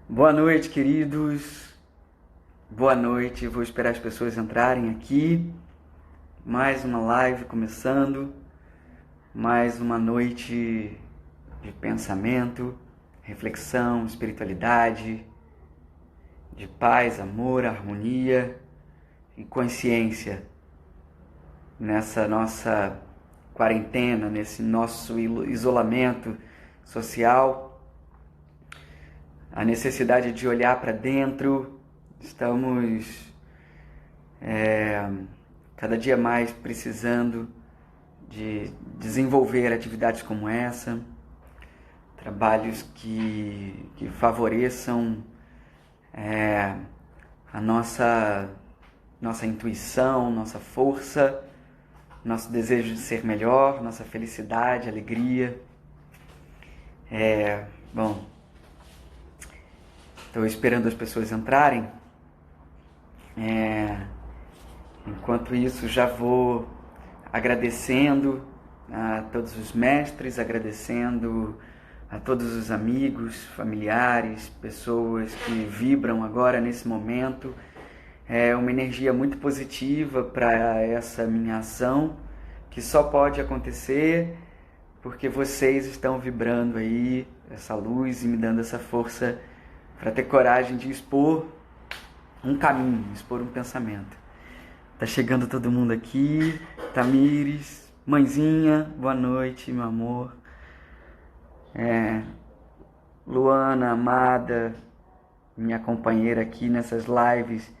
Boa noite, queridos. Boa noite. Vou esperar as pessoas entrarem aqui. Mais uma live começando. Mais uma noite de pensamento, reflexão, espiritualidade, de paz, amor, harmonia e consciência nessa nossa quarentena, nesse nosso isolamento social. A necessidade de olhar para dentro. Estamos cada dia mais precisando de desenvolver atividades como essa, trabalhos que favoreçam a nossa intuição, nossa força, nosso desejo de ser melhor, nossa felicidade, alegria. Estou esperando as pessoas entrarem. Enquanto isso, já vou agradecendo a todos os mestres, agradecendo a todos os amigos, familiares, pessoas que vibram agora nesse momento. É uma energia muito positiva para essa minha ação, que só pode acontecer porque vocês estão vibrando aí essa luz e me dando essa força para ter coragem de expor um caminho, expor um pensamento. Tá chegando todo mundo aqui. Tamires, mãezinha, boa noite, meu amor. Luana, amada, minha companheira aqui nessas lives,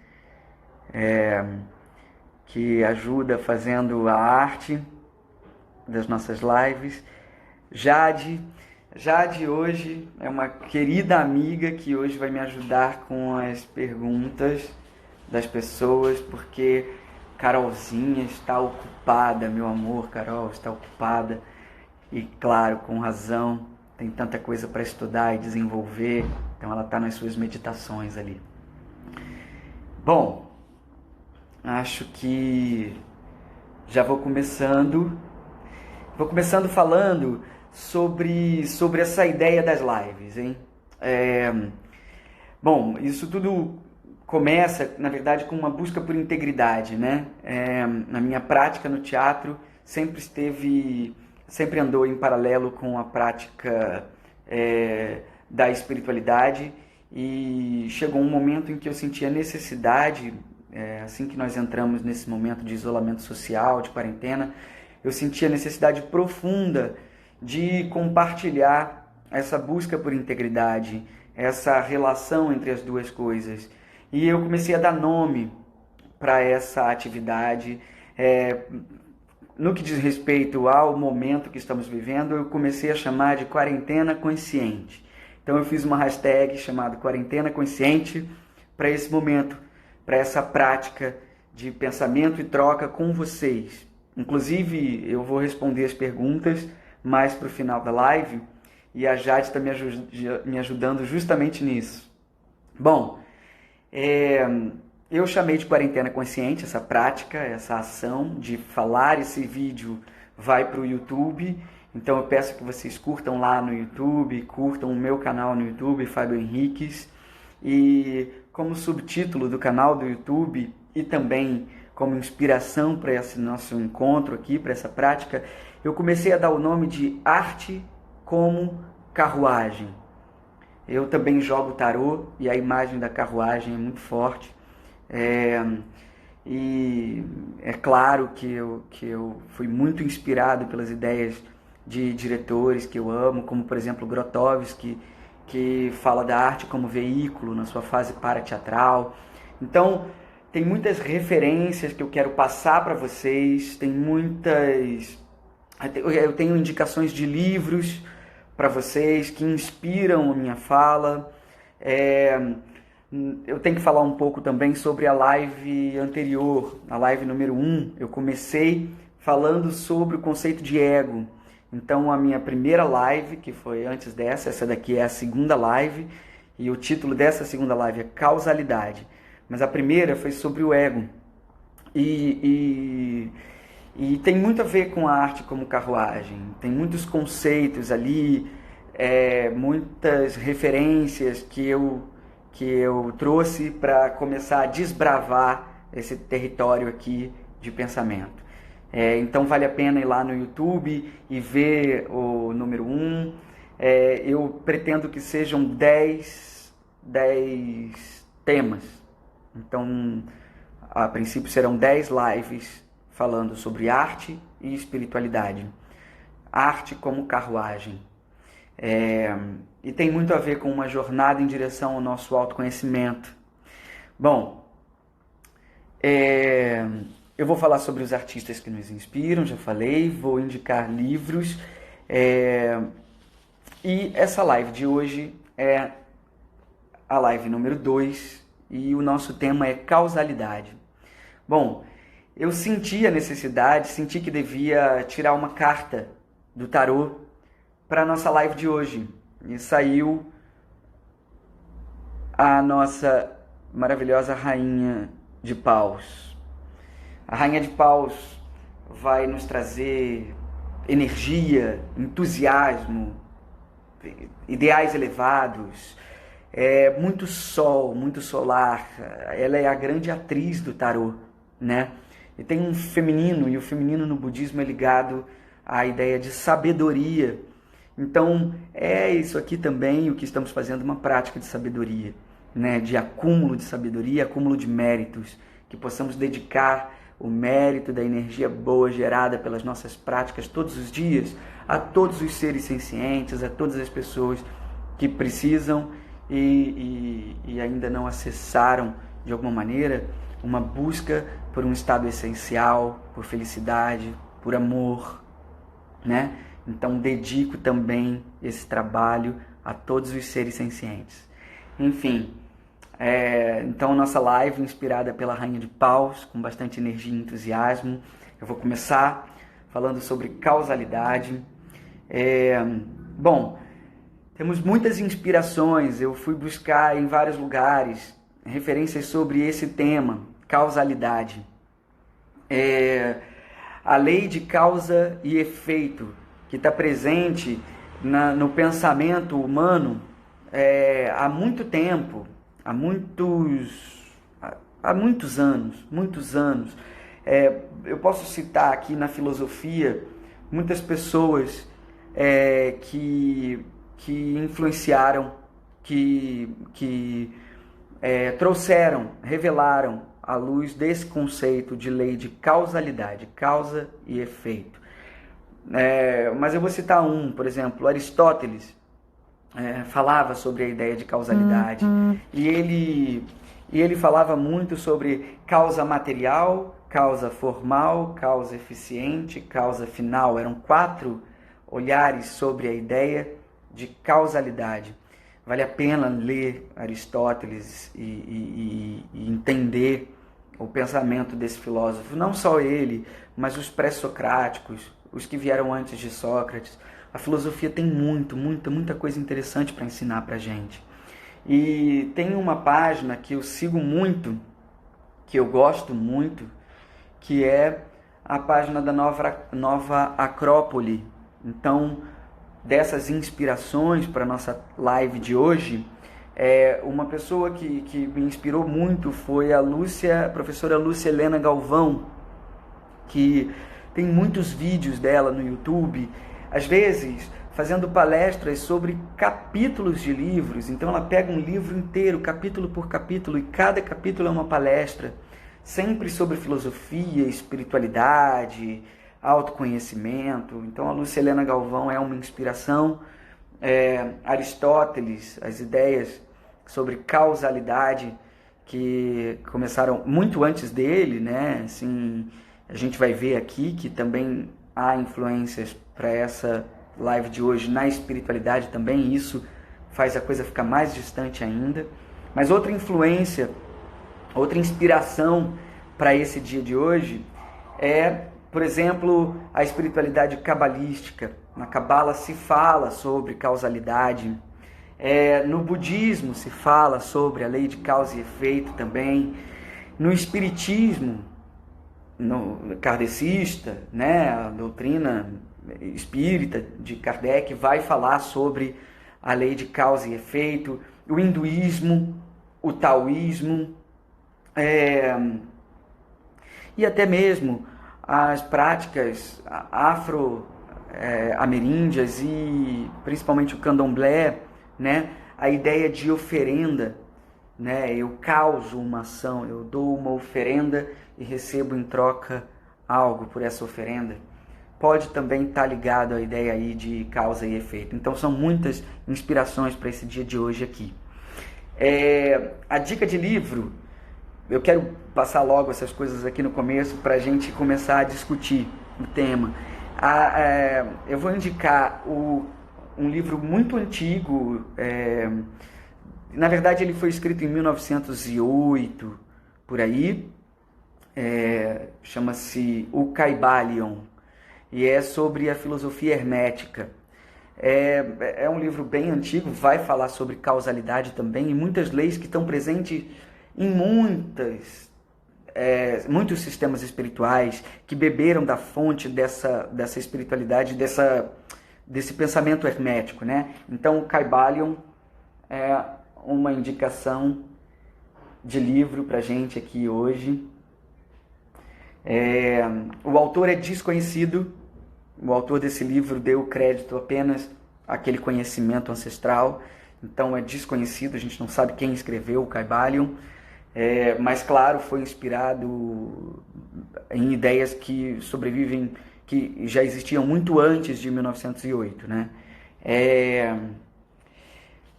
que ajuda fazendo a arte das nossas lives. Jade hoje é uma querida amiga que hoje vai me ajudar com as perguntas das pessoas, porque Carolzinha está ocupada, meu amor, Carol está ocupada e, claro, com razão, tem tanta coisa para estudar e desenvolver, então ela está nas suas meditações ali. Bom, acho que já vou começando falando sobre essa ideia das lives, hein? Bom, isso tudo começa, na verdade, com uma busca por integridade, né? Na minha prática no teatro sempre andou em paralelo com a prática da espiritualidade, e chegou um momento em que eu senti a necessidade, assim que nós entramos nesse momento de isolamento social, de quarentena, eu senti a necessidade profunda de compartilhar essa busca por integridade, essa relação entre as duas coisas. E eu comecei a dar nome para essa atividade. No que diz respeito ao momento que estamos vivendo, eu comecei a chamar de quarentena consciente. Então eu fiz uma hashtag chamada quarentena consciente para esse momento, para essa prática de pensamento e troca com vocês. Inclusive, eu vou responder as perguntas mais para o final da live, e a Jade está me ajudando justamente nisso. Bom, eu chamei de quarentena consciente essa prática, essa ação de falar. Esse vídeo vai para o YouTube, então eu peço que vocês curtam lá no YouTube, curtam o meu canal no YouTube, Fábio Henriques, e como subtítulo do canal do YouTube e também como inspiração para esse nosso encontro aqui, para essa prática, eu comecei a dar o nome de Arte como Carruagem. Eu também jogo tarô e a imagem da carruagem é muito forte. E é claro que eu fui muito inspirado pelas ideias de diretores que eu amo, como por exemplo Grotowski, que fala da arte como veículo na sua fase parateatral. Então, tem muitas referências que eu quero passar para vocês, eu tenho indicações de livros para vocês que inspiram a minha fala. Eu tenho que falar um pouco também sobre a live anterior, a live número 1. Eu comecei falando sobre o conceito de ego. Então a minha primeira live, que foi antes dessa, essa daqui é a segunda live, e o título dessa segunda live é Causalidade. Mas a primeira foi sobre o ego. E tem muito a ver com a arte como carruagem. Tem muitos conceitos ali, muitas referências que eu que eu trouxe para começar a desbravar esse território aqui de pensamento. Então vale a pena ir lá no YouTube e ver o número 1. Eu pretendo que sejam 10 temas. Então, a princípio serão 10 lives falando sobre arte e espiritualidade. Arte como carruagem. E tem muito a ver com uma jornada em direção ao nosso autoconhecimento. Bom, eu vou falar sobre os artistas que nos inspiram, já falei, vou indicar livros. E essa live de hoje é a live número 2 e o nosso tema é causalidade. Bom, eu senti a necessidade, senti que devia tirar uma carta do tarô para a nossa live de hoje. E saiu a nossa maravilhosa Rainha de Paus. A Rainha de Paus vai nos trazer energia, entusiasmo, ideais elevados, muito sol, muito solar. Ela é a grande atriz do tarô, né? E tem um feminino, e o feminino no budismo é ligado à ideia de sabedoria. Então, é isso aqui também o que estamos fazendo, uma prática de sabedoria, né? De acúmulo de sabedoria, acúmulo de méritos, que possamos dedicar o mérito da energia boa gerada pelas nossas práticas todos os dias a todos os seres sencientes, a todas as pessoas que precisam e ainda não acessaram, de alguma maneira, uma busca por um estado essencial, por felicidade, por amor, né? Então, dedico também esse trabalho a todos os seres sencientes. Enfim, então nossa live inspirada pela Rainha de Paus, com bastante energia e entusiasmo. Eu vou começar falando sobre causalidade. Bom, temos muitas inspirações, eu fui buscar em vários lugares referências sobre esse tema, causalidade. A lei de causa e efeito, que está presente no pensamento humano há muito tempo, há muitos anos. Eu posso citar aqui na filosofia muitas pessoas que influenciaram, que trouxeram, revelaram à luz desse conceito de lei de causalidade, causa e efeito. Mas eu vou citar por exemplo, Aristóteles falava sobre a ideia de causalidade e ele falava muito sobre causa material, causa formal, causa eficiente, causa final. Eram 4 olhares sobre a ideia de causalidade. Vale a pena ler Aristóteles e entender o pensamento desse filósofo. Não só ele, mas os pré-socráticos, os que vieram antes de Sócrates. A filosofia tem muita coisa interessante para ensinar para a gente. E tem uma página que eu sigo muito, que eu gosto muito, que é a página da Nova Acrópole. Então, dessas inspirações para a nossa live de hoje, uma pessoa que me inspirou muito foi a professora Lúcia Helena Galvão, que tem muitos vídeos dela no YouTube, às vezes fazendo palestras sobre capítulos de livros. Então ela pega um livro inteiro, capítulo por capítulo, e cada capítulo é uma palestra, sempre sobre filosofia, espiritualidade, autoconhecimento. Então a Lúcia Helena Galvão é uma inspiração. Aristóteles, as ideias sobre causalidade que começaram muito antes dele, né? Assim, a gente vai ver aqui que também há influências para essa live de hoje na espiritualidade também. Isso faz a coisa ficar mais distante ainda. Mas outra influência, outra inspiração para esse dia de hoje é, por exemplo, a espiritualidade cabalística. Na Cabala se fala sobre causalidade. No budismo se fala sobre a lei de causa e efeito também. No espiritismo, no kardecista, né, a doutrina espírita de Kardec vai falar sobre a lei de causa e efeito. O hinduísmo o taoísmo, e até mesmo as práticas afro-ameríndias e principalmente o candomblé, né? A ideia de oferenda, né? Eu causo uma ação, eu dou uma oferenda e recebo em troca algo por essa oferenda. Pode também estar ligado à ideia aí de causa e efeito. Então são muitas inspirações para esse dia de hoje aqui. A dica de livro, eu quero passar logo essas coisas aqui no começo para a gente começar a discutir o tema. Eu vou indicar um livro muito antigo, na verdade ele foi escrito em 1908, por aí, chama-se O Kybalion, e é sobre a filosofia hermética. É um livro bem antigo, vai falar sobre causalidade também, e muitas leis que estão presentes em muitos sistemas espirituais, que beberam da fonte dessa espiritualidade, desse pensamento hermético, né? Então, o Kybalion é uma indicação de livro para a gente aqui hoje. O autor é desconhecido. O autor desse livro deu crédito apenas àquele conhecimento ancestral, então é desconhecido, a gente não sabe quem escreveu o Kybalion, mas claro, foi inspirado em ideias que sobrevivem, que já existiam muito antes de 1908, né?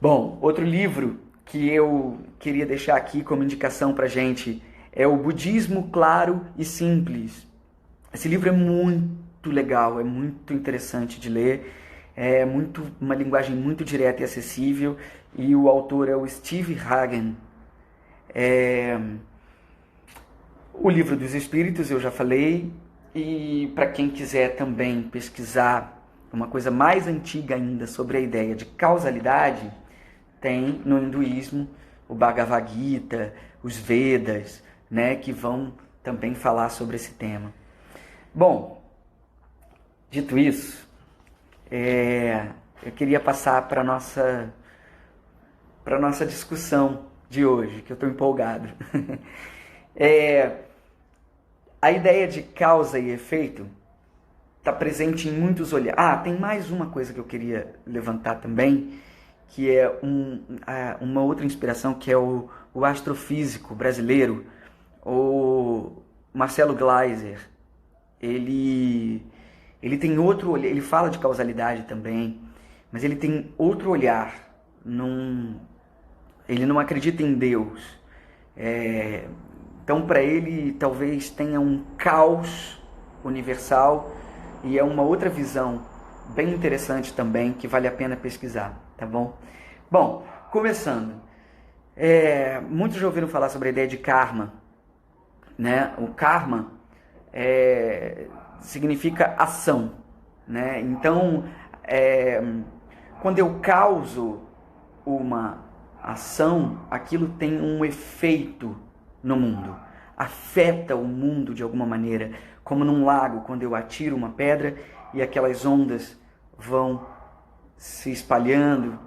Bom, outro livro que eu queria deixar aqui como indicação pra gente é o Budismo Claro e Simples. Esse livro é muito legal, é muito interessante de ler, uma linguagem muito direta e acessível, e o autor é o Steve Hagen. O Livro dos Espíritos eu já falei, e para quem quiser também pesquisar uma coisa mais antiga ainda sobre a ideia de causalidade, tem no hinduísmo o Bhagavad Gita, os Vedas, né, que vão também falar sobre esse tema. Bom, dito isso, eu queria passar para a nossa discussão de hoje, que eu estou empolgado. A ideia de causa e efeito está presente em muitos olhares. Tem mais uma coisa que eu queria levantar também, que é uma outra inspiração, que é o astrofísico brasileiro, o Marcelo Gleiser. Ele tem outro olhar, ele fala de causalidade também, mas ele tem outro olhar. Ele não acredita em Deus. Então, para ele, talvez tenha um caos universal, e é uma outra visão bem interessante também, que vale a pena pesquisar, tá bom? Bom, começando. Muitos já ouviram falar sobre a ideia de karma, né? O karma significa ação, né? Então, quando eu causo uma ação, aquilo tem um efeito no mundo, afeta o mundo de alguma maneira, como num lago, quando eu atiro uma pedra e aquelas ondas vão se espalhando,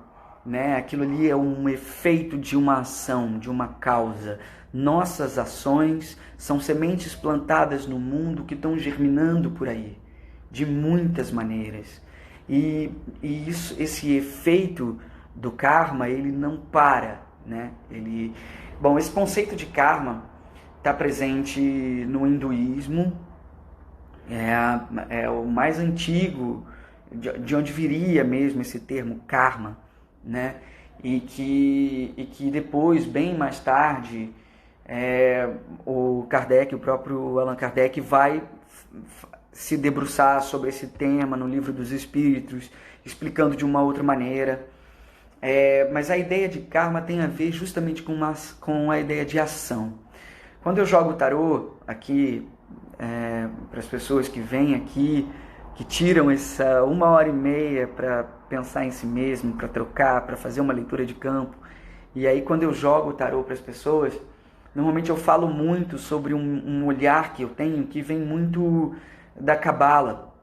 né? Aquilo ali é um efeito de uma ação, de uma causa. Nossas ações são sementes plantadas no mundo que estão germinando por aí, de muitas maneiras. E esse efeito do karma, ele não para, né? Esse conceito de karma está presente no hinduísmo, é o mais antigo, de onde viria mesmo esse termo karma, né? E que depois, bem mais tarde, o próprio Allan Kardec vai se debruçar sobre esse tema no Livro dos Espíritos, explicando de uma outra maneira. Mas a ideia de karma tem a ver justamente com a ideia de ação. Quando eu jogo tarô aqui, para as pessoas que vêm aqui, que tiram essa 1h30 para pensar em si mesmo, para trocar, para fazer uma leitura de campo, e aí quando eu jogo o tarô para as pessoas, normalmente eu falo muito sobre um olhar que eu tenho, que vem muito da Cabala,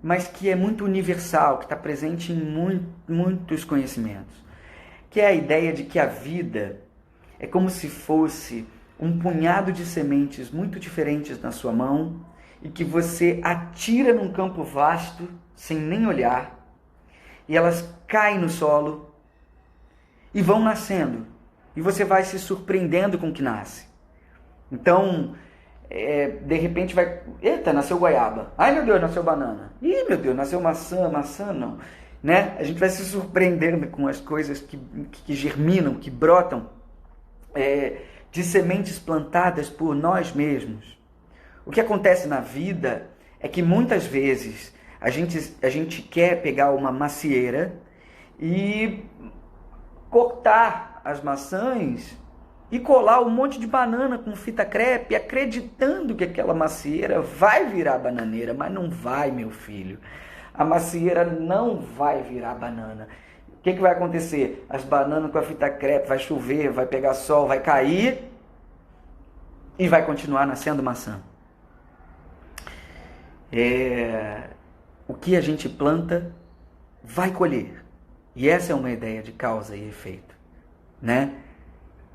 mas que é muito universal, que está presente em muitos conhecimentos. que é a ideia de que a vida é como se fosse um punhado de sementes muito diferentes na sua mão e que você atira num campo vasto sem nem olhar, e elas caem no solo e vão nascendo, e você vai se surpreendendo com o que nasce. Então, de repente vai... Eita, nasceu goiaba. Ai, meu Deus, nasceu banana. Ih, meu Deus, nasceu maçã. Maçã não. Né? A gente vai se surpreendendo com as coisas que germinam, que brotam de sementes plantadas por nós mesmos. O que acontece na vida é que muitas vezes a gente quer pegar uma macieira e cortar as maçãs e colar um monte de banana com fita crepe, acreditando que aquela macieira vai virar bananeira, mas não vai, meu filho. A macieira não vai virar banana. O que vai acontecer? As bananas com a fita crepe, vai chover, vai pegar sol, vai cair e vai continuar nascendo maçã. O que a gente planta vai colher. E essa é uma ideia de causa e efeito, né?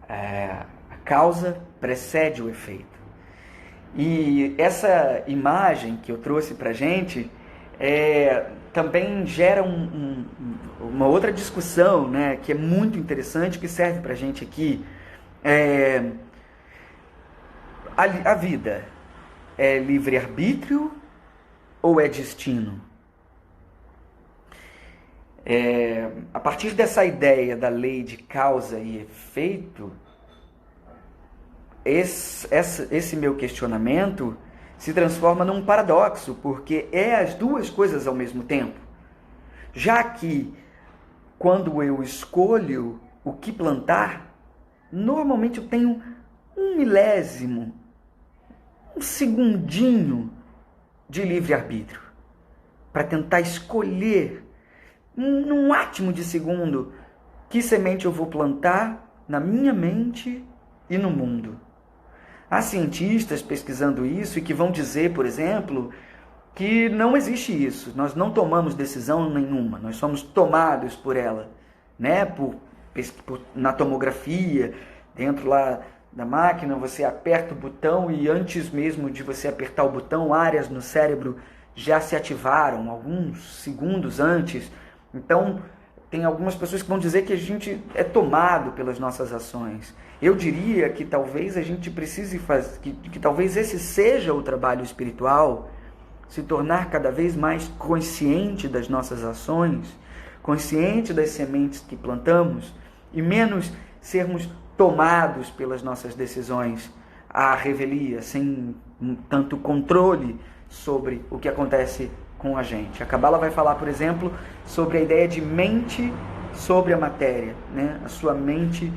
A causa precede o efeito. E essa imagem que eu trouxe pra gente também gera uma outra discussão, né, que é muito interessante, que serve pra gente aqui. A vida é livre-arbítrio ou é destino? A partir dessa ideia da lei de causa e efeito, esse meu questionamento se transforma num paradoxo, porque é as duas coisas ao mesmo tempo. Já que, quando eu escolho o que plantar, normalmente eu tenho um milésimo, um segundinho de livre-arbítrio para tentar escolher, num átimo de segundo, que semente eu vou plantar na minha mente e no mundo. Há cientistas pesquisando isso e que vão dizer, por exemplo, que não existe isso. Nós não tomamos decisão nenhuma, nós somos tomados por ela, né? Na tomografia, dentro lá da máquina, você aperta o botão e antes mesmo de você apertar o botão, áreas no cérebro já se ativaram, alguns segundos antes. Então, tem algumas pessoas que vão dizer que a gente é tomado pelas nossas ações. Eu diria que talvez a gente precise fazer, que talvez esse seja o trabalho espiritual, se tornar cada vez mais consciente das nossas ações, consciente das sementes que plantamos e menos sermos tomados pelas nossas decisões à revelia, sem tanto controle sobre o que acontece com a gente. A Cabala vai falar, por exemplo, sobre a ideia de mente sobre a matéria, né? A sua mente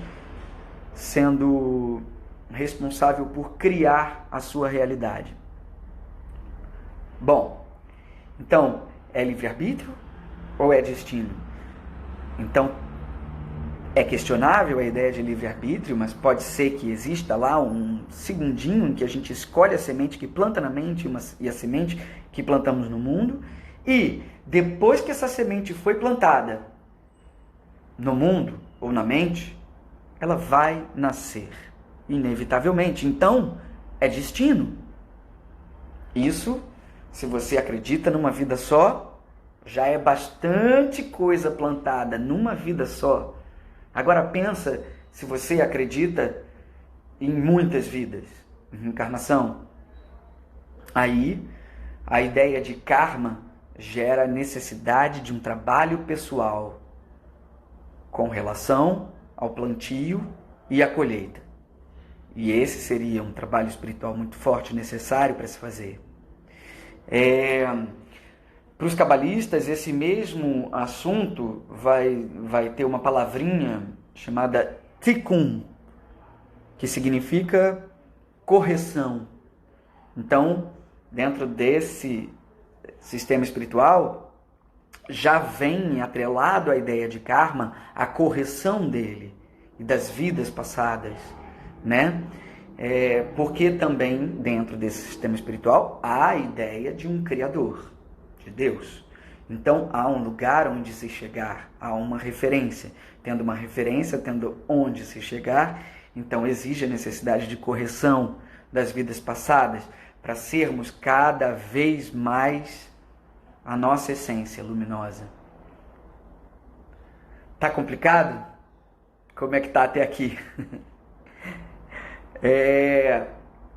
sendo responsável por criar a sua realidade. Bom, então, é livre-arbítrio ou é destino? Então, é questionável a ideia de livre-arbítrio, mas pode ser que exista lá um segundinho em que a gente escolhe a semente que planta na mente e a semente que plantamos no mundo, e depois que essa semente foi plantada no mundo ou na mente, ela vai nascer, inevitavelmente. Então, é destino. Isso, se você acredita numa vida só, já é bastante coisa plantada numa vida só. Agora pensa se você acredita em muitas vidas, em reencarnação. Aí, a ideia de karma gera a necessidade de um trabalho pessoal com relação ao plantio e à colheita. E esse seria um trabalho espiritual muito forte, necessário para se fazer. Para os cabalistas, esse mesmo assunto vai ter uma palavrinha chamada tikkun, que significa correção. Então, dentro desse sistema espiritual, já vem atrelado à ideia de karma a correção dele e das vidas passadas, né? Porque também, dentro desse sistema espiritual, há a ideia de um Criador, de Deus. Então há um lugar onde se chegar, há uma referência. Tendo uma referência, tendo onde se chegar, então exige a necessidade de correção das vidas passadas para sermos cada vez mais a nossa essência luminosa. Tá complicado? Como é que tá até aqui?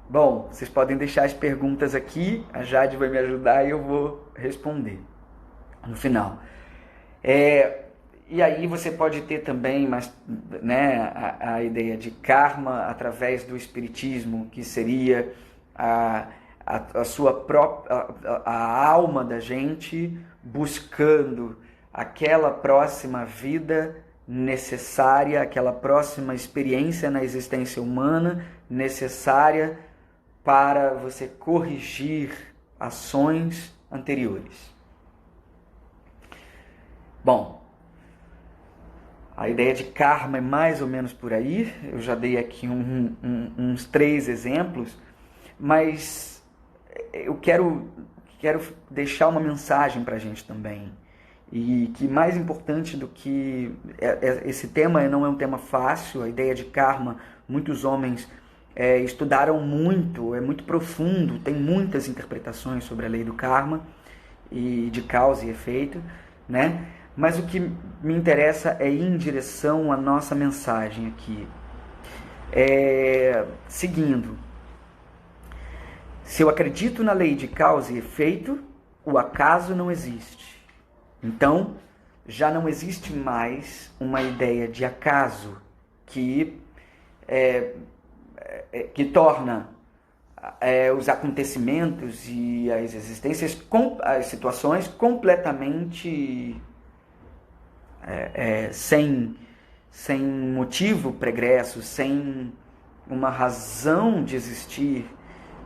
Bom, vocês podem deixar as perguntas aqui, a Jade vai me ajudar e eu vou responder no final. E aí você pode ter também a ideia de karma através do espiritismo, que seria a sua própria a alma da gente buscando aquela próxima vida necessária, aquela próxima experiência na existência humana necessária para você corrigir ações anteriores. Bom, a ideia de karma é mais ou menos por aí. Eu já dei aqui uns 3 exemplos, mas eu quero deixar uma mensagem para a gente também. E que mais importante do que... Esse tema não é um tema fácil, a ideia de karma, muitos homens estudaram muito, é muito profundo, tem muitas interpretações sobre a lei do karma, e de causa e efeito, né? Mas o que me interessa é ir em direção à nossa mensagem aqui. Seguindo, se eu acredito na lei de causa e efeito, o acaso não existe. Então, já não existe mais uma ideia de acaso que torna os acontecimentos e as existências, as situações completamente sem motivo pregresso, sem uma razão de existir,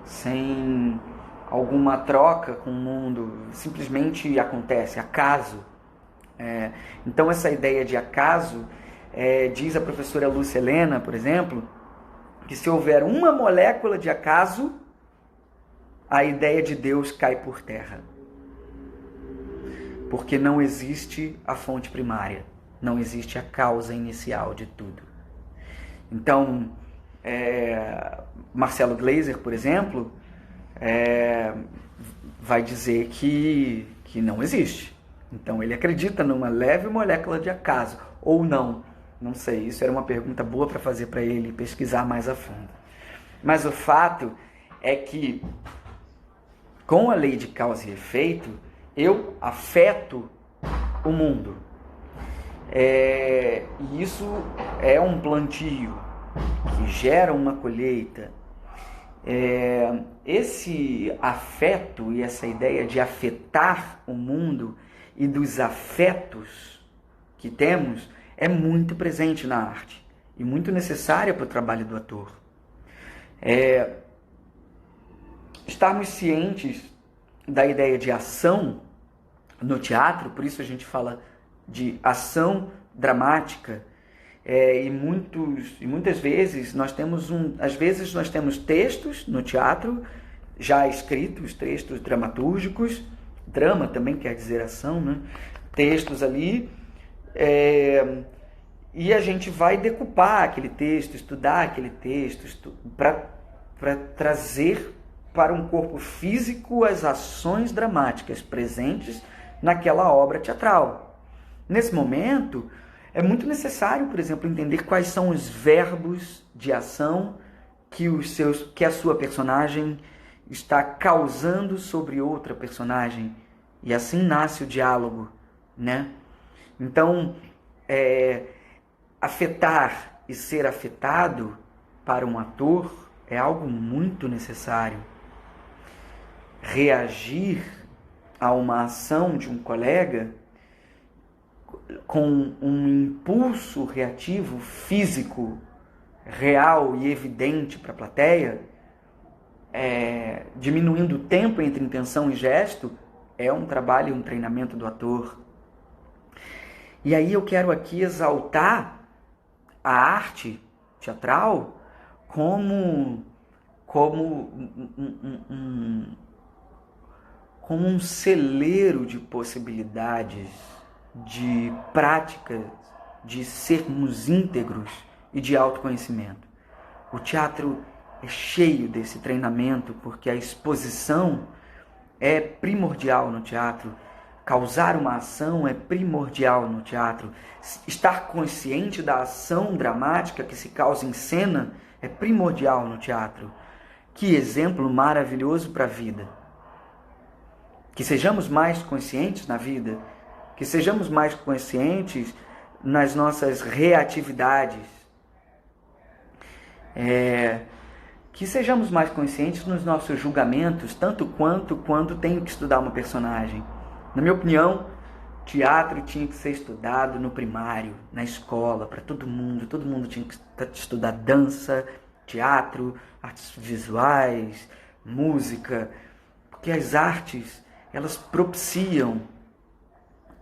sem alguma troca com o mundo, simplesmente acontece, acaso. Então essa ideia de acaso, diz a professora Lúcia Helena, por exemplo, que se houver uma molécula de acaso, a ideia de Deus cai por terra. Porque não existe a fonte primária, não existe a causa inicial de tudo. Então, Marcelo Gleiser, por exemplo, vai dizer que não existe. Então ele acredita numa leve molécula de acaso, ou não sei, isso era uma pergunta boa para fazer para ele pesquisar mais a fundo. Mas o fato é que com a lei de causa e efeito, eu afeto o mundo. E isso é um plantio que gera uma colheita. Esse afeto e essa ideia de afetar o mundo e dos afetos que temos é muito presente na arte e muito necessária para o trabalho do ator. Estarmos cientes da ideia de ação no teatro, por isso a gente fala de ação dramática, e muitas vezes nós temos textos no teatro já escritos, textos dramatúrgicos, drama também quer dizer ação, né? Textos ali, e a gente vai decupar aquele texto, estudar aquele texto para trazer para um corpo físico as ações dramáticas presentes naquela obra teatral. Nesse momento, é muito necessário, por exemplo, entender quais são os verbos de ação que a sua personagem está causando sobre outra personagem. E assim nasce o diálogo, né? Então, afetar e ser afetado para um ator é algo muito necessário. Reagir a uma ação de um colega com um impulso reativo físico real e evidente para a plateia, diminuindo o tempo entre intenção e gesto, é um trabalho, um treinamento do ator. E aí eu quero aqui exaltar a arte teatral como como um celeiro de possibilidades, de práticas, de sermos íntegros e de autoconhecimento. O teatro é cheio desse treinamento, porque a exposição é primordial no teatro. Causar uma ação é primordial no teatro. Estar consciente da ação dramática que se causa em cena é primordial no teatro. Que exemplo maravilhoso para a vida. Que sejamos mais conscientes na vida, que sejamos mais conscientes nas nossas reatividades, que sejamos mais conscientes nos nossos julgamentos, tanto quanto tenho que estudar uma personagem. Na minha opinião, teatro tinha que ser estudado no primário, na escola, para todo mundo tinha que estudar dança, teatro, artes visuais, música, porque as artes, elas propiciam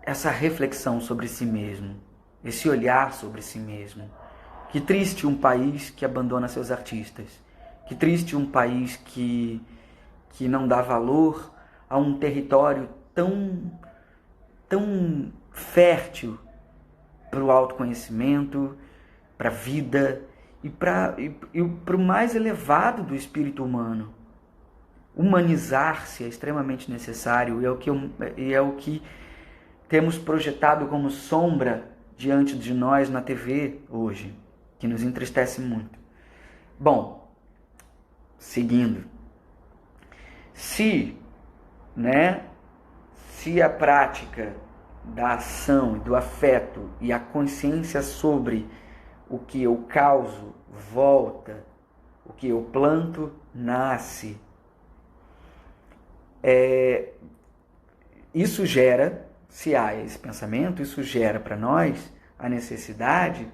essa reflexão sobre si mesmo, esse olhar sobre si mesmo. Que triste um país que abandona seus artistas. Que triste um país que não dá valor a um território tão fértil para o autoconhecimento, para a vida e para o mais elevado do espírito humano. Humanizar-se é extremamente necessário e é o que temos projetado como sombra diante de nós na TV hoje, que nos entristece muito. Bom, seguindo. Se a prática da ação, do afeto e a consciência sobre o que eu causo volta, o que eu planto nasce, isso gera, se há esse pensamento, isso gera para nós a necessidade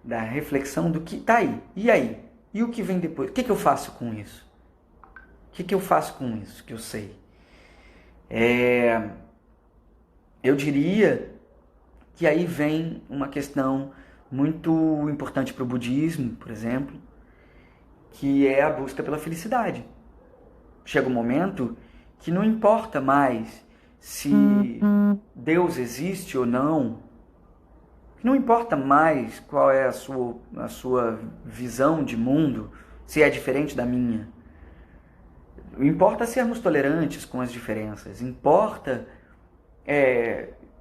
da reflexão do que está aí. E aí? E o que vem depois? O que eu faço com isso? O que eu faço com isso que eu sei? Eu diria que aí vem uma questão muito importante para o budismo, por exemplo, que é a busca pela felicidade. Chega um momento que não importa mais se Deus existe ou não, não importa mais qual é a sua visão de mundo, se é diferente da minha. Importa sermos tolerantes com as diferenças. Importa,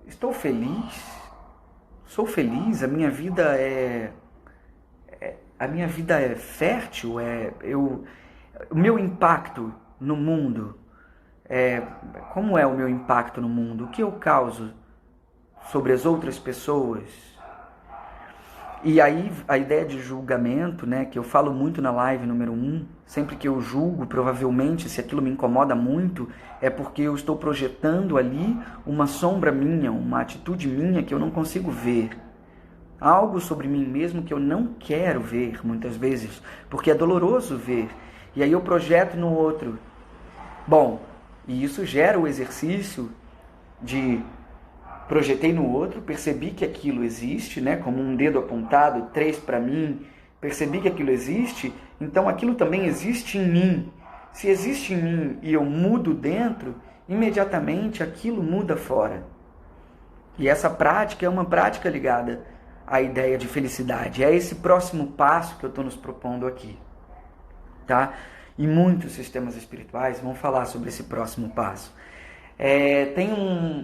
estou feliz, sou feliz, a minha vida é fértil, o meu impacto no mundo, como é o meu impacto no mundo, o que eu causo sobre as outras pessoas. E aí a ideia de julgamento, que eu falo muito na live número 1, sempre que eu julgo, provavelmente, se aquilo me incomoda muito, é porque eu estou projetando ali uma sombra minha, uma atitude minha que eu não consigo ver. Algo sobre mim mesmo que eu não quero ver, muitas vezes, porque é doloroso ver. E aí eu projeto no outro. Bom, e isso gera o exercício de projetei no outro, percebi que aquilo existe, como um dedo apontado, 3 para mim, percebi que aquilo existe, então aquilo também existe em mim. Se existe em mim e eu mudo dentro, imediatamente aquilo muda fora. E essa prática é uma prática ligada à ideia de felicidade. É esse próximo passo que eu estou nos propondo aqui. Tá? E muitos sistemas espirituais vão falar sobre esse próximo passo. Tem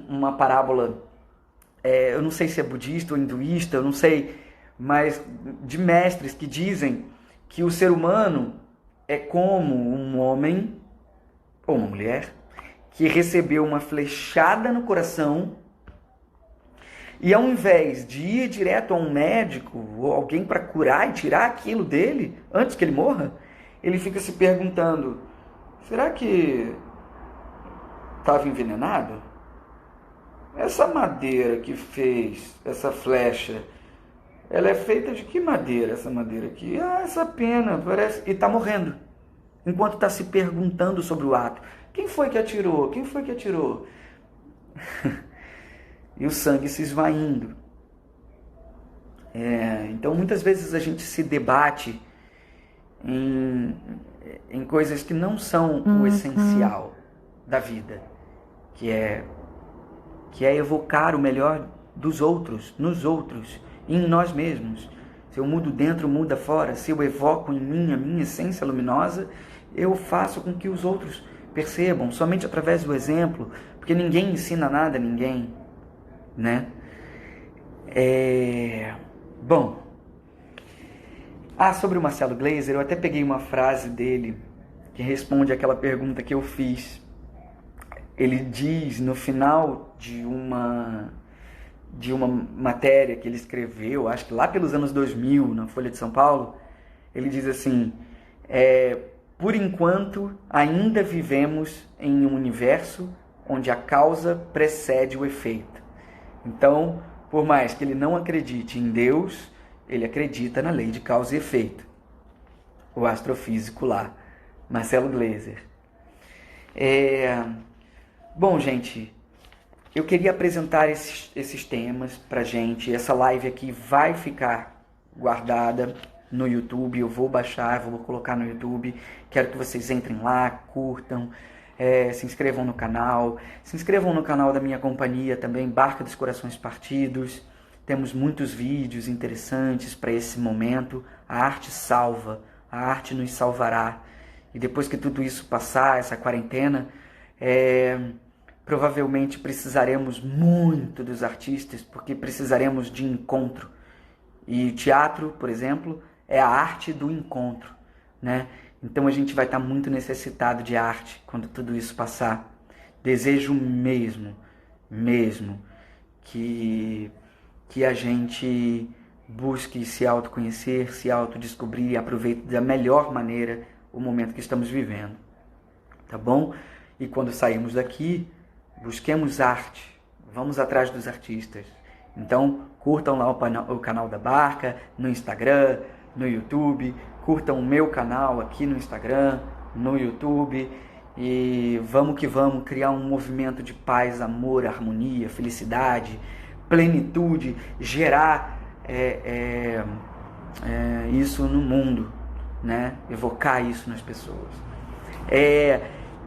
uma parábola, eu não sei se é budista ou hinduísta, eu não sei, mas de mestres que dizem que o ser humano é como um homem ou uma mulher que recebeu uma flechada no coração e ao invés de ir direto a um médico ou alguém para curar e tirar aquilo dele antes que ele morra, ele fica se perguntando, será que estava envenenado? Essa madeira que fez essa flecha, ela é feita de que madeira, essa madeira aqui? Essa pena, parece... E está morrendo. Enquanto está se perguntando sobre o ato. Quem foi que atirou? Quem foi que atirou? E o sangue se esvaindo. Então, muitas vezes a gente se debate em coisas que não são o essencial da vida. que é evocar o melhor dos outros, nos outros, e em nós mesmos. Se eu mudo dentro, muda fora. Se eu evoco em mim a minha essência luminosa, eu faço com que os outros percebam, somente através do exemplo, porque ninguém ensina nada a ninguém, né? Bom, sobre o Marcelo Gleiser, eu até peguei uma frase dele que responde àquela pergunta que eu fiz. Ele diz no final de uma matéria que ele escreveu, acho que lá pelos anos 2000, na Folha de São Paulo, ele diz assim: por enquanto ainda vivemos em um universo onde a causa precede o efeito. Então, por mais que ele não acredite em Deus, ele acredita na lei de causa e efeito. O astrofísico lá, Marcelo Gleiser. Bom, gente, eu queria apresentar esses temas pra gente. Essa live aqui vai ficar guardada no YouTube. Eu vou baixar, vou colocar no YouTube. Quero que vocês entrem lá, curtam, se inscrevam no canal. Se inscrevam no canal da minha companhia também, Barca dos Corações Partidos. Temos muitos vídeos interessantes para esse momento. A arte salva, a arte nos salvará. E depois que tudo isso passar, essa quarentena, provavelmente precisaremos muito dos artistas, porque precisaremos de encontro. E o teatro, por exemplo, é a arte do encontro, né? Então a gente vai estar muito necessitado de arte quando tudo isso passar. Desejo mesmo que a gente busque se autoconhecer, se autodescobrir e aproveite da melhor maneira o momento que estamos vivendo, tá bom? E quando sairmos daqui, busquemos arte, vamos atrás dos artistas. Então, curtam lá o canal da Barca, no Instagram, no YouTube, curtam o meu canal aqui no Instagram, no YouTube, e vamos que vamos criar um movimento de paz, amor, harmonia, felicidade, plenitude, gerar isso no mundo, né? Evocar isso nas pessoas.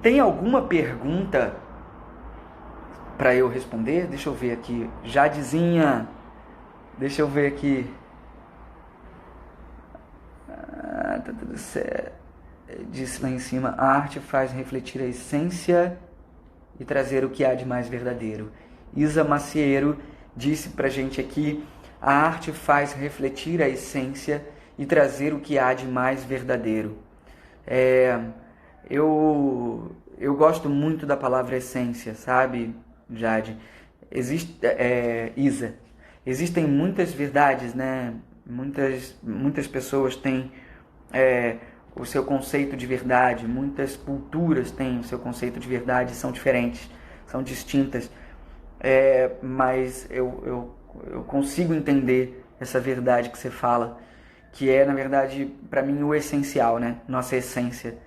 Tem alguma pergunta para eu responder? Deixa eu ver aqui. Jadezinha, deixa eu ver aqui. Tá tudo certo. Disse lá em cima: a arte faz refletir a essência e trazer o que há de mais verdadeiro. Isa Macieiro disse pra gente aqui: a arte faz refletir a essência e trazer o que há de mais verdadeiro. Eu gosto muito da palavra essência, sabe, Jade? Isa, existem muitas verdades, né? Muitas pessoas têm o seu conceito de verdade, muitas culturas têm o seu conceito de verdade, são diferentes, são distintas, mas eu consigo entender essa verdade que você fala, que é, na verdade, para mim, o essencial, né? Nossa essência.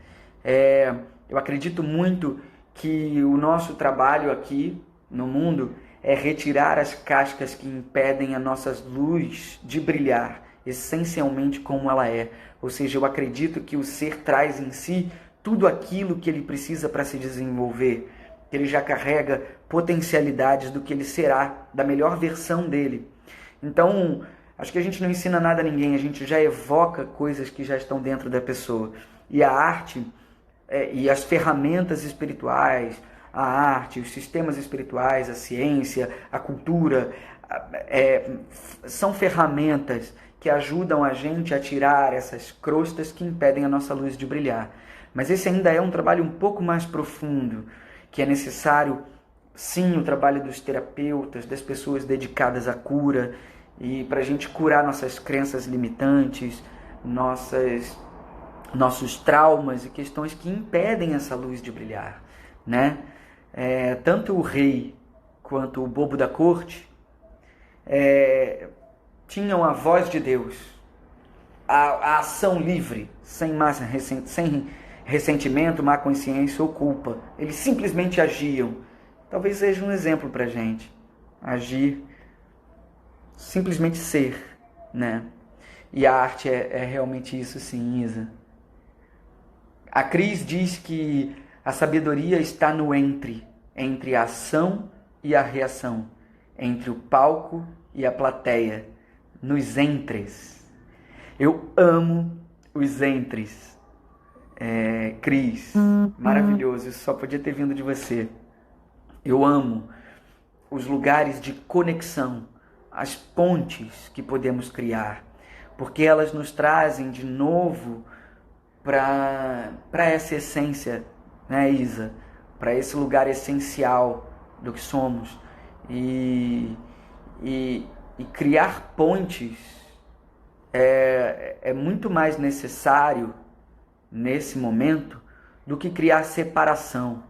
Eu acredito muito que o nosso trabalho aqui no mundo é retirar as cascas que impedem a nossa luz de brilhar, essencialmente como ela é. Ou seja, eu acredito que o ser traz em si tudo aquilo que ele precisa para se desenvolver, que ele já carrega potencialidades do que ele será, da melhor versão dele. Então, acho que a gente não ensina nada a ninguém, a gente já evoca coisas que já estão dentro da pessoa. E a arte e as ferramentas espirituais, a arte, os sistemas espirituais, a ciência, a cultura, são ferramentas que ajudam a gente a tirar essas crostas que impedem a nossa luz de brilhar. Mas esse ainda é um trabalho um pouco mais profundo, que é necessário, sim, o trabalho dos terapeutas, das pessoas dedicadas à cura, e para a gente curar nossas crenças limitantes, nossos traumas e questões que impedem essa luz de brilhar, né? Tanto o rei quanto o bobo da corte tinham a voz de Deus, a ação livre, sem ressentimento, má consciência ou culpa. Eles simplesmente agiam. Talvez seja um exemplo para a gente. Agir, simplesmente ser, né? E a arte é realmente isso, sim, Isa. A Cris diz que a sabedoria está no entre, entre a ação e a reação, entre o palco e a plateia, nos entres. Eu amo os entres. Cris, maravilhoso, isso só podia ter vindo de você. Eu amo os lugares de conexão, as pontes que podemos criar, porque elas nos trazem de novo para essa essência, né, Isa? Para esse lugar essencial do que somos. E criar pontes é muito mais necessário nesse momento do que criar separação.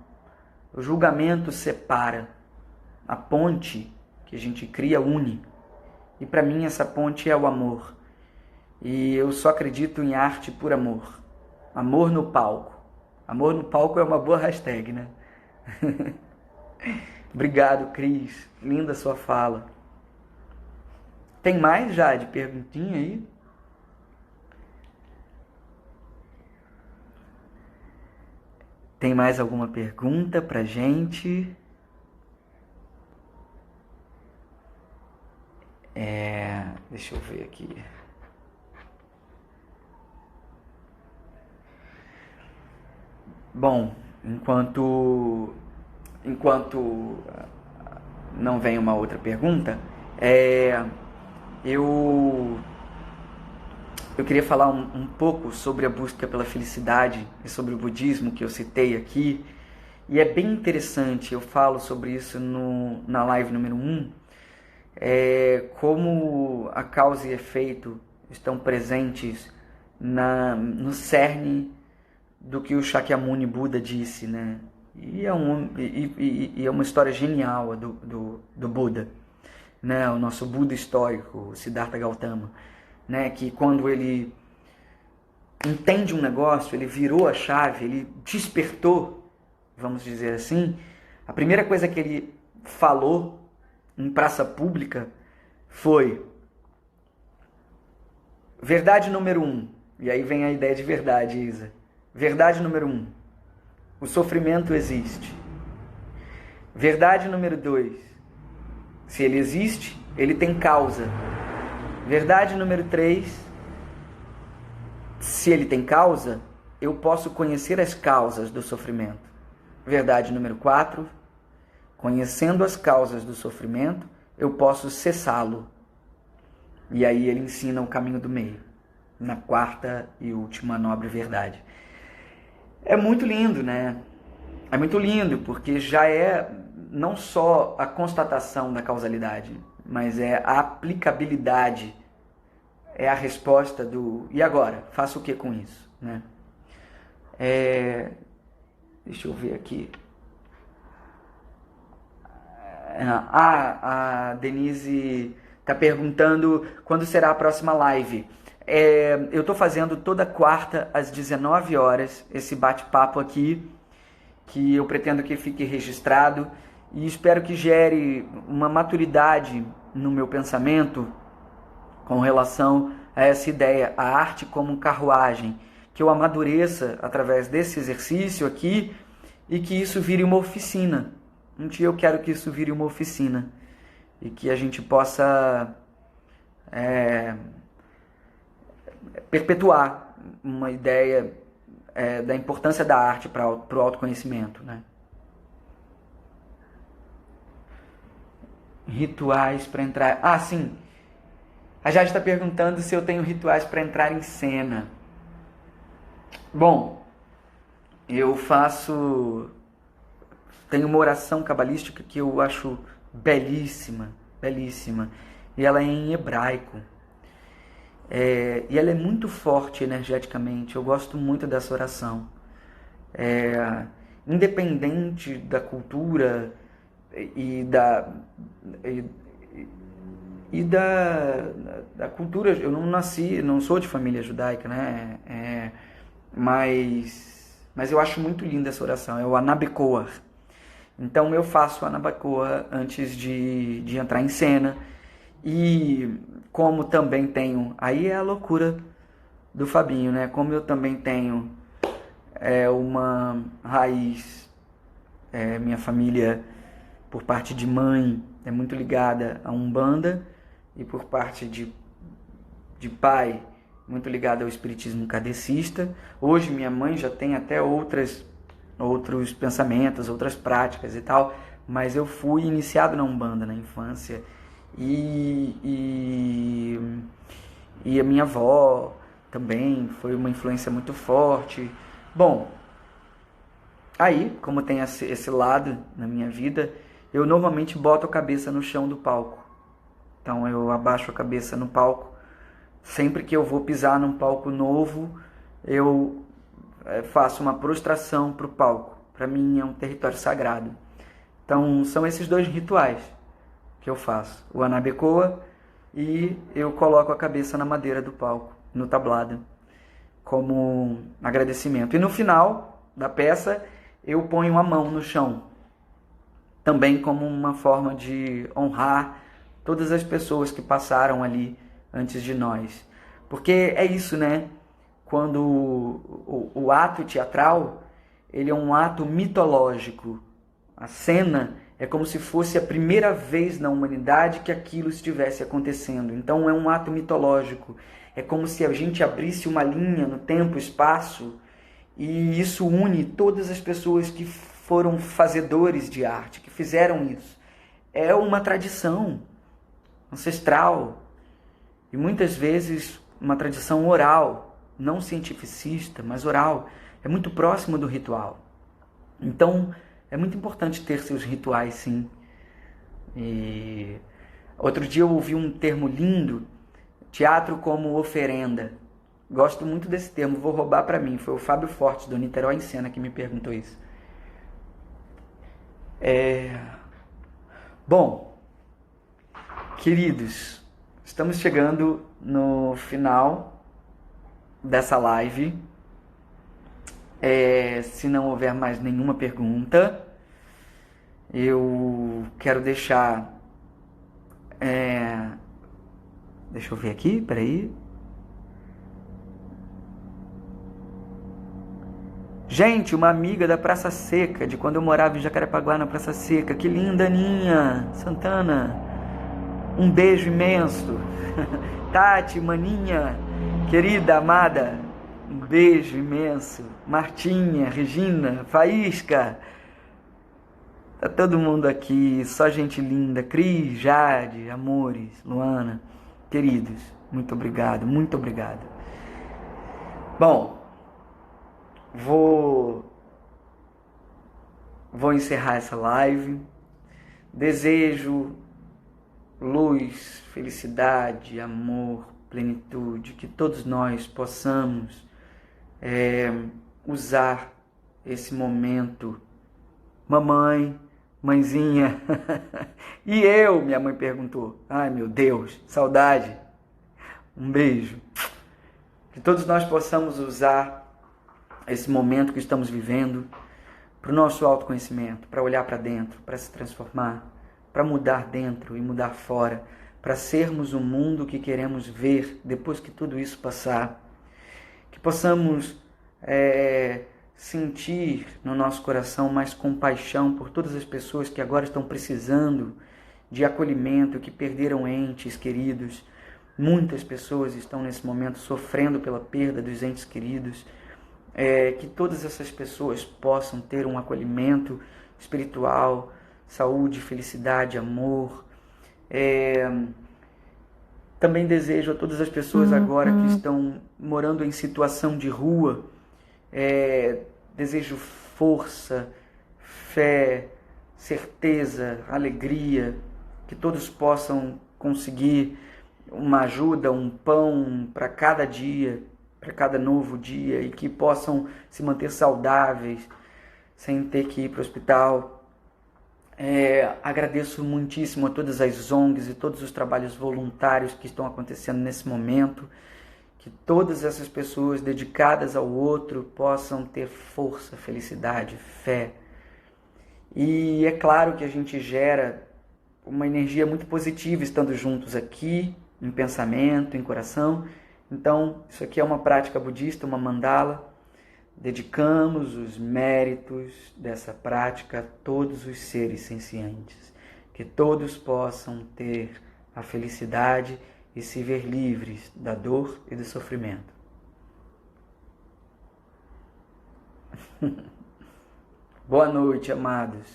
O julgamento separa. A ponte que a gente cria une. E para mim essa ponte é o amor. E eu só acredito em arte por amor. Amor no palco. Amor no palco é uma boa hashtag, né? Obrigado, Cris. Linda sua fala. Tem mais já de perguntinha aí? Tem mais alguma pergunta pra gente? Deixa eu ver aqui. Bom, enquanto não vem uma outra pergunta, eu queria falar um pouco sobre a busca pela felicidade e sobre o budismo que eu citei aqui. E é bem interessante, eu falo sobre isso na live número 1, como a causa e efeito estão presentes no cerne do que o Shakyamuni Buda disse, né? E é uma história genial do Buda, né? O nosso Buda histórico, o Siddhartha Gautama, né? Que quando ele entende um negócio, ele virou a chave, ele despertou, vamos dizer assim, a primeira coisa que ele falou em praça pública foi: verdade número 1, e aí vem a ideia de verdade, Isa. Verdade número 1, o sofrimento existe. Verdade número 2, se ele existe, ele tem causa. Verdade número 3, se ele tem causa, eu posso conhecer as causas do sofrimento. Verdade número 4, conhecendo as causas do sofrimento, eu posso cessá-lo. E aí ele ensina o caminho do meio, na quarta e última nobre verdade. É muito lindo, né? É muito lindo, porque já é não só a constatação da causalidade, mas é a aplicabilidade, é a resposta do... E agora? Faço o que com isso? Né? Deixa eu ver aqui. A Denise está perguntando quando será a próxima live. Eu estou fazendo toda quarta às 19 horas esse bate-papo aqui, que eu pretendo que fique registrado e espero que gere uma maturidade no meu pensamento com relação a essa ideia, a arte como carruagem, que eu amadureça através desse exercício aqui e que isso vire uma oficina. Um dia eu quero que isso vire uma oficina e que a gente possa perpetuar uma ideia da importância da arte para o autoconhecimento, né? Rituais para entrar... Ah, sim! A Jade está perguntando se eu tenho rituais para entrar em cena. Bom, eu tenho uma oração cabalística que eu acho belíssima, belíssima. E ela é em hebraico. E ela é muito forte energeticamente. Eu gosto muito dessa oração. Independente da cultura e da cultura, eu não sou de família judaica, né? Mas eu acho muito linda essa oração. É o Anabekoa. Então eu faço o Anabekoa antes de entrar em cena. E como também tenho... Aí é a loucura do Fabinho, né? Como eu também tenho uma raiz Minha família, por parte de mãe, é muito ligada a Umbanda, e por parte de pai, muito ligada ao espiritismo kardecista. Hoje minha mãe já tem até outros pensamentos, outras práticas e tal, mas eu fui iniciado na Umbanda na infância, e a minha avó também foi uma influência muito forte. Bom, aí, como tem esse lado na minha vida, eu normalmente boto a cabeça no chão do palco. Então eu abaixo a cabeça no palco. Sempre que eu vou pisar num palco novo, eu faço uma prostração para o palco. Para mim é um território sagrado. Então são esses dois rituais que eu faço. O Anabecoa, e eu coloco a cabeça na madeira do palco, no tablado, como agradecimento. E no final da peça, eu ponho a mão no chão, também como uma forma de honrar todas as pessoas que passaram ali antes de nós. Porque é isso, né? Quando o ato teatral, ele é um ato mitológico. A cena é como se fosse a primeira vez na humanidade que aquilo estivesse acontecendo. Então é um ato mitológico. É como se a gente abrisse uma linha no tempo e espaço, e isso une todas as pessoas que foram fazedores de arte, que fizeram isso. É uma tradição ancestral, e muitas vezes uma tradição oral, não cientificista, mas oral. É muito próximo do ritual. Então é muito importante ter seus rituais, sim. E outro dia eu ouvi um termo lindo, teatro como oferenda. Gosto muito desse termo, vou roubar para mim. Foi o Fábio Fortes, do Niterói em Cena, que me perguntou isso. Bom, queridos, estamos chegando no final dessa live. Se não houver mais nenhuma pergunta, eu quero deixar... Deixa eu ver aqui, peraí. Gente, uma amiga da Praça Seca, de quando eu morava em Jacarepaguá, na Praça Seca. Que linda, Aninha Santana. Um beijo imenso. Tati, maninha, querida, amada, um beijo imenso. Martinha, Regina, Faísca. Tá todo mundo aqui, só gente linda. Cris, Jade, Amores, Luana. Queridos, muito obrigado, muito obrigado. Bom, vou encerrar essa live. Desejo luz, felicidade, amor, plenitude, que todos nós possamos usar esse momento. Mamãe, mãezinha, e eu, minha mãe perguntou. Ai, meu Deus, saudade. Um beijo. Que todos nós possamos usar esse momento que estamos vivendo para o nosso autoconhecimento, para olhar para dentro, para se transformar, para mudar dentro e mudar fora, para sermos o mundo que queremos ver depois que tudo isso passar. Que possamos sentir no nosso coração mais compaixão por todas as pessoas que agora estão precisando de acolhimento, que perderam entes queridos. Muitas pessoas estão nesse momento sofrendo pela perda dos entes queridos. Que todas essas pessoas possam ter um acolhimento espiritual, saúde, felicidade, amor. Também desejo a todas as pessoas agora que estão morando em situação de rua, desejo força, fé, certeza, alegria, que todos possam conseguir uma ajuda, um pão para cada dia, para cada novo dia, e que possam se manter saudáveis, sem ter que ir para o hospital. Agradeço muitíssimo a todas as ONGs e todos os trabalhos voluntários que estão acontecendo nesse momento, que todas essas pessoas dedicadas ao outro possam ter força, felicidade, fé. E é claro que a gente gera uma energia muito positiva estando juntos aqui, em pensamento, em coração. Então, isso aqui é uma prática budista, uma mandala, dedicamos os méritos dessa prática a todos os seres sencientes, que todos possam ter a felicidade e se ver livres da dor e do sofrimento. Boa noite, amados.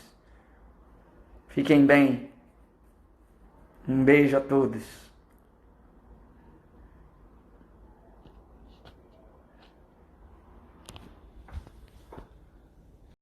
Fiquem bem. Um beijo a todos.